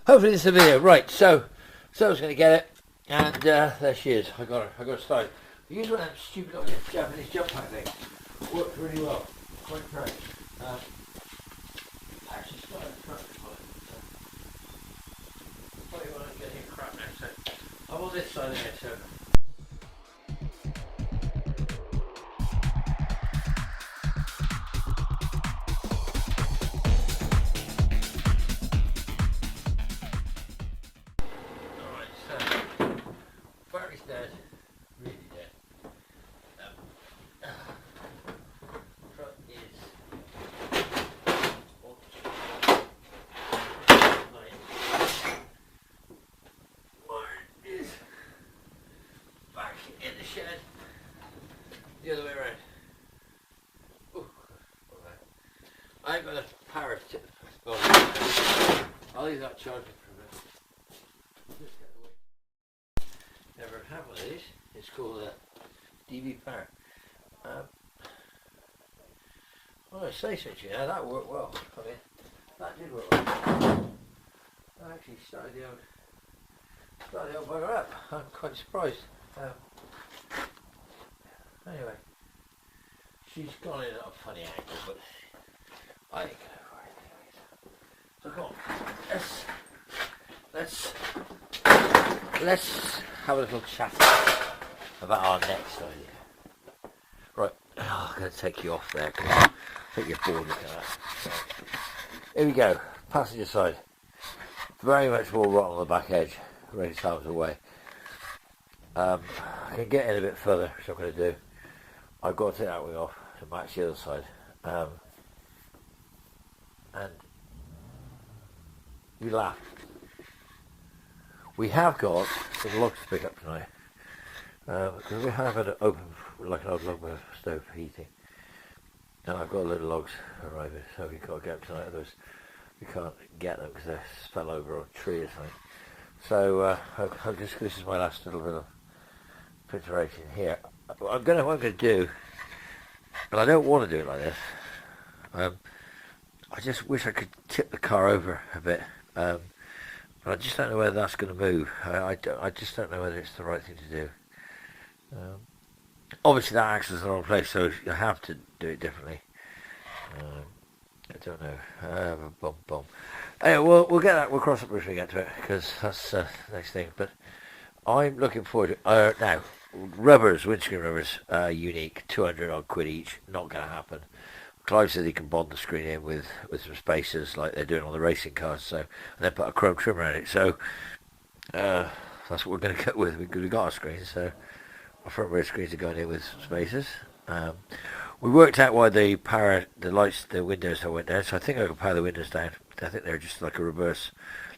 hopefully this is a video. Right, so I was going to get it, and there she is. I got her started. I used one of them stupid little Japanese jump pack things. Worked really well. Quite great. Actually started a truck as well. Probably want to get here crap now, so I'm on this side of it, so. Dead, really dead. Truck is mine is back in the shed. The other way around. Ooh, I ain't got a power to. I'll leave that charging for a minute. Never had one of these. It's called a DB power. Well, I say so, yeah, that worked well. I mean, that did work well. I actually started the old bugger up. I'm quite surprised. Anyway, she's gone in at a funny angle, but I ain't gonna worry anyways. So come on, let's have a little chat about our next idea. Right, I'm going to take you off there because I think you're bored looking at that. So, here we go, passenger side. Very much more rot on the back edge, ready to have it away. I can get in a bit further, which I'm going to do. I've got to take that wing off to match the other side. And you laugh. We have got some logs to pick up tonight, because we have had it open like an old log stove for heating, and I've got a load of logs arriving, so we've got to get them tonight, otherwise we can't get them because they fell over on a tree or something. So this is my last little bit of preparation here. What I'm going to do, but I don't want to do it like this. I just wish I could tip the car over a bit. But I just don't know whether that's going to move. I just don't know whether it's the right thing to do. Obviously that axle is in the wrong place, so you have to do it differently. I don't know. Anyway, we'll get that. We'll cross the bridge when we get to it, because that's the next thing. But I'm looking forward to it. Now, rubbers, windscreen rubbers, unique, 200 odd quid each. Not going to happen. Clive said he can bond the screen in with some spacers like they're doing on the racing cars, so, and then put a chrome trim around it. So that's what we're going to go with. We've got our screens, so our front rear screens are going in with some spacers. We worked out why the lights, the windows went down, so I think I can power the windows down. I think they're just like a reverse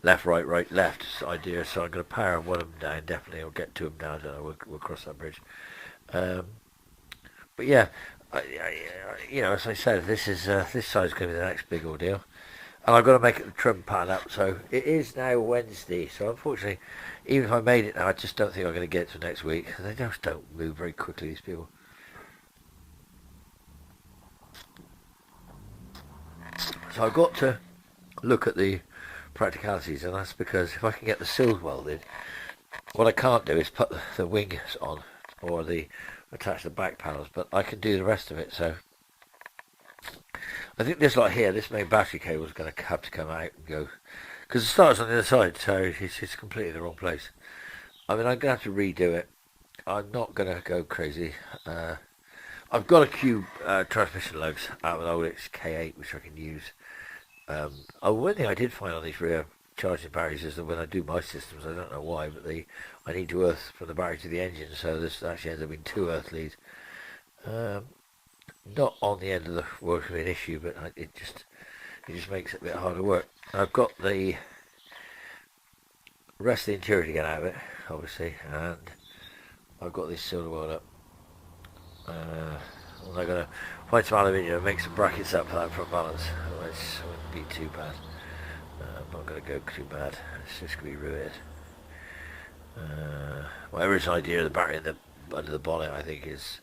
left, right, right, left idea, so I'm going to power one of them down, definitely, or get two of them down. I don't know, we'll cross that bridge. But yeah, you know, as I said, this side's going to be the next big ordeal, and I've got to make it the trim pattern up. So it is now Wednesday. So unfortunately, even if I made it now, I just don't think I'm going to get it to next week. They just don't move very quickly, these people. So I've got to look at the practicalities, and that's because if I can get the sills welded, what I can't do is put the wings on or attach the back panels, but I can do the rest of it. So I think this lot here, this main battery cable is going to have to come out and go, because the starter's on the other side, so it's completely the wrong place. I mean, I'm going to have to redo it. I'm not going to go crazy. I've got a cube transmission lugs out of an old K8 which I can use. One thing I did find on these rear charging batteries is that when I do my systems, I don't know why, but I need to earth from the battery to the engine, so this actually ends up being two earth leads. Not on the end of the work of an issue, but it just makes it a bit harder work. I've got the rest of the interior to get out of it, obviously, and I've got this silver weld up. I'm going to find some aluminium and make some brackets up for that front balance. Otherwise it wouldn't be too bad. I'm not going to go too bad. It's just going to be riveted. My original idea of the battery under the bonnet, I think, is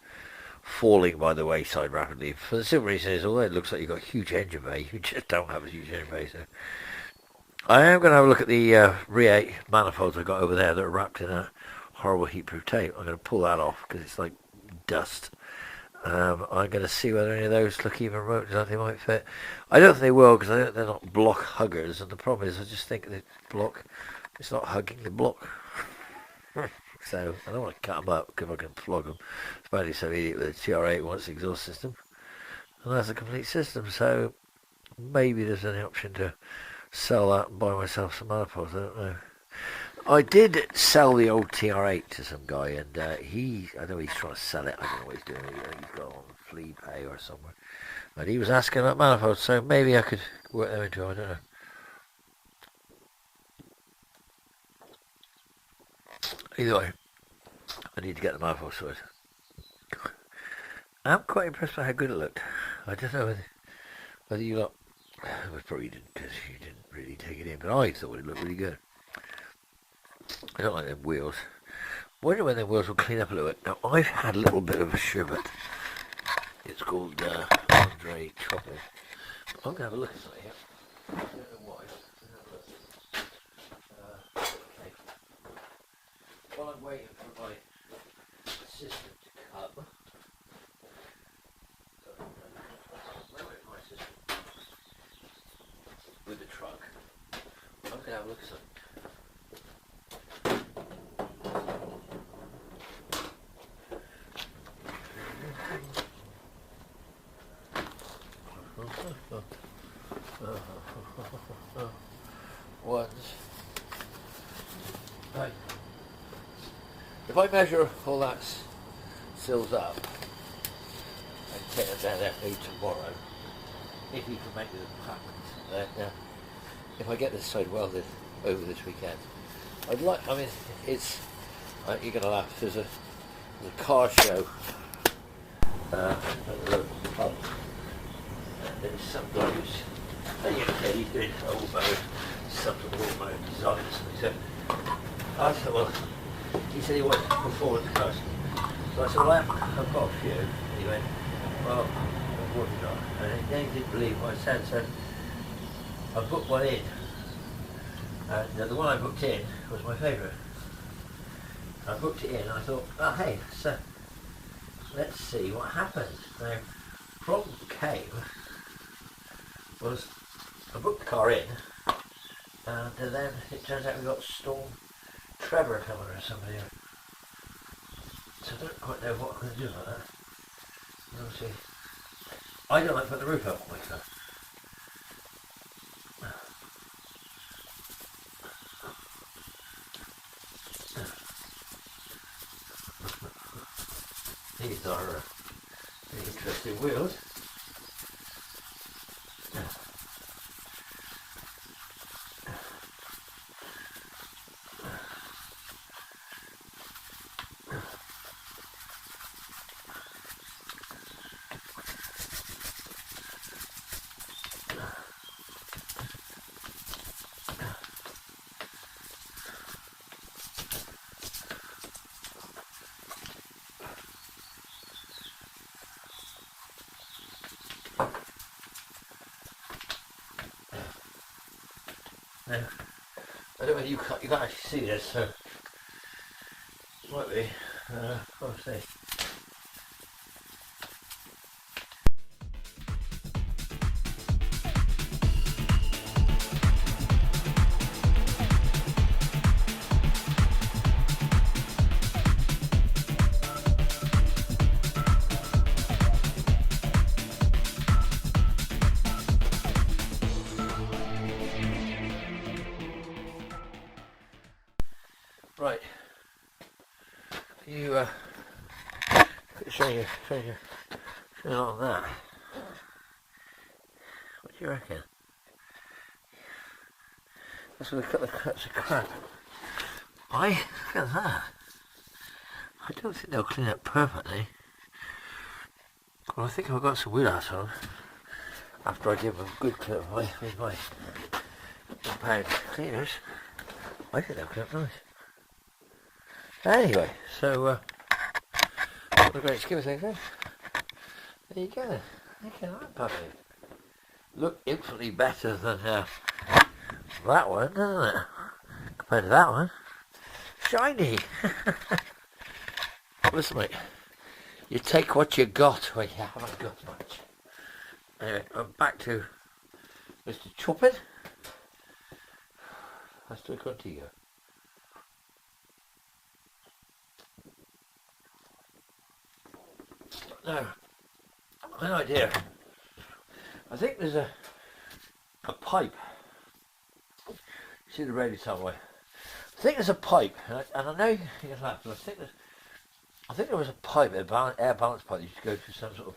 falling by the wayside rapidly. For the simple reason is, although it looks like you've got a huge engine bay, you just don't have a huge engine bay. So I am going to have a look at the Re8 manifolds I got over there that are wrapped in a horrible heat-proof tape. I'm going to pull that off because it's like dust. I'm going to see whether any of those look even remotely like they might fit. I don't think they will because they're not block huggers, and the problem is I just think they block. It's not hugging the block. So I don't want to cut them up because I can flog them. Especially some idiot with a TR8 wants the exhaust system, and that's a complete system. So maybe there's any option to sell that and buy myself some manifolds. I don't know. I did sell the old TR8 to some guy, and I know he's trying to sell it. I don't know what he's doing. He's got on flea pay or somewhere. And he was asking about manifolds, so maybe I could work them into it. I don't know. Either way, I need to get the manifold sorted. I'm quite impressed by how good it looked. I don't know whether you lot... Well, probably didn't, because you didn't really take it in, but I thought it looked really good. I don't like them wheels. I wonder when them wheels will clean up a little bit. Now, I've had a little bit of a sherbet. It's called Andre Chocolate. I'm going to have a look at something here. I don't know why. Okay. While I'm waiting for my assistant to come, where is my assistant? With the truck. I'm going to have a look at something. Ones. Right. If I measure all that sills up and take them down there maybe tomorrow, if you can make it packed, then if I get this side welded over this weekend, I'd like. I mean, it's you're gonna laugh. There's a car show at the local pub. There's some guy he's doing old mode, something old mode design. So I said, well, he said he wanted to put forward the cars. So I said, well, I've got a few. And he went, well, what have you got? And then he didn't believe what I said, so I booked one in. And the one I booked in was my favourite. I booked it in and I thought, oh hey, so let's see what happens. Now, problem came was I booked the car in, and then it turns out we got Storm Trevor coming or somebody. So I don't quite know what I'm going to do about that. Obviously, I don't like putting the roof up on my car. These are interesting wheels. Now, I don't know whether you can't actually see this, so it might be, I'll see. Right, you show you on that. What do you reckon? That's going to cut the cuts of crap. Look at that. I don't think they'll clean up perfectly. Well, I think I've got some wood ass on after I give them a good clip with my pound cleaners. I think they'll clean up nice. Anyway, so what a great scheme of things then. There you go. Look at that puppy. Look infinitely better than that one, doesn't it? Compared to that one. Shiny. Listen, mate. You take what you got when you haven't got much. Anyway, I'm back to Mr. Choppin. Hasta contigo. Now, an idea. I think there's a pipe. You see the radio somewhere. I think there's a pipe, and I know you can laugh, but I think there was a pipe, air balance pipe that used to go through some sort of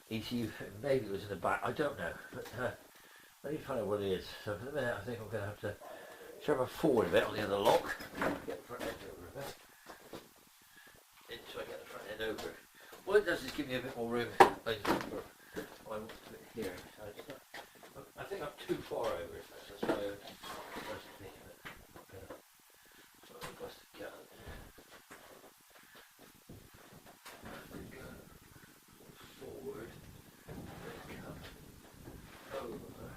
ECU. Maybe it was in the back. I don't know, but let me find out what it is. So for the minute, I think I'm going to have to shove it forward a bit on the other lock. Get the front end over a bit. Until I get the front end over. What it does is give me a bit more room. I want to put it here. I think I'm too far over it. That's why I was thinking it. So I must have got forward. Come over.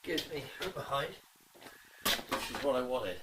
Gives me from behind, which is what I wanted.